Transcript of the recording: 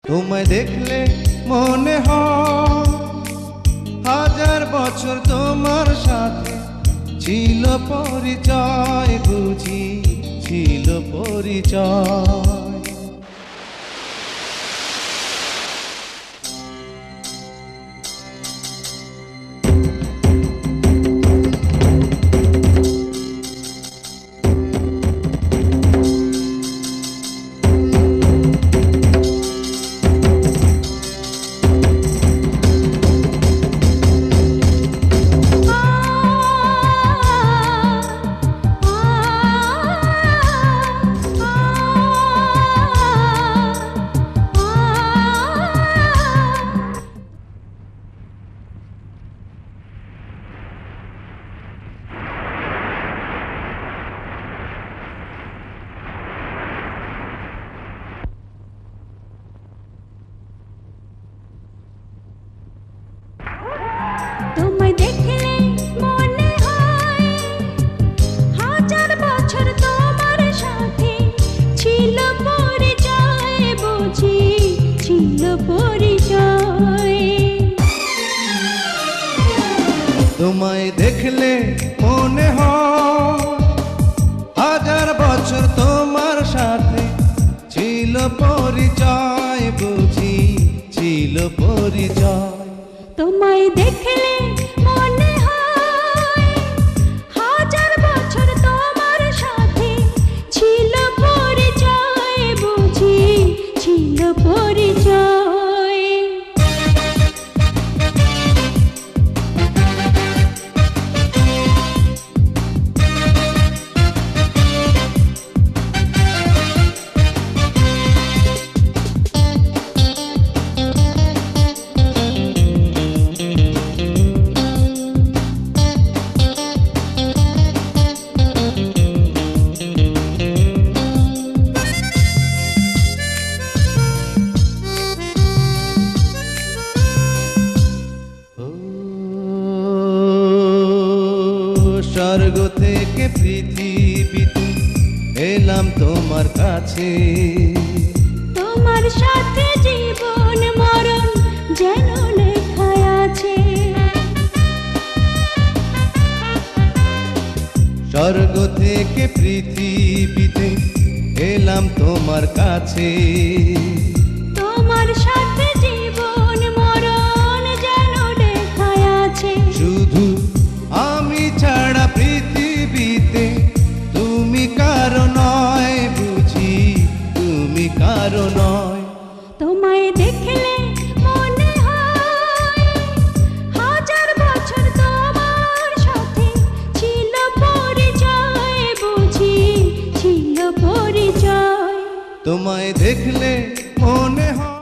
তোমায় দেখলে মনে হয় হাজার বছর তোমার সাথে ছিল পরিচয়, বুঝি ছিল পরিচয়। তোমায় দেখলে মনে হয় হাজার বছর তোমার সাথে ছিল পরিচয়, বুঝি ছিল পরিচয়। তোমায় দেখলে মনে হয় হাজার বছর তোমার সাথে ছিল পরিচয়, বুঝি ছিল পরিচয়। তোমায় দেখলে মনে হয় হাজার বছর তোমার সাথে ছিল পরিচয়, বুঝি ছিল পরিচয়। স্বর্গ থেকে পৃথিবীতে এলাম তোমার কাছে, তোমার সাথে জীবন মরণ যেন লেখা আছে। স্বর্গ থেকে পৃথিবীতে এলাম তোমার কাছে, তোমার সাথে জীবন মরণ যেন লেখা আছে। শুধু আমি ছাড়া পৃথিবীতে তুমি কারো নয়, বুঝি তুমি কারো নয়। তোমায় দেখলে মনে হয় হাজার বছর তোমার সাথে ছিল পরিচয়, বুঝি ছিল পরিচয়। তোমায় দেখলে মনে হয়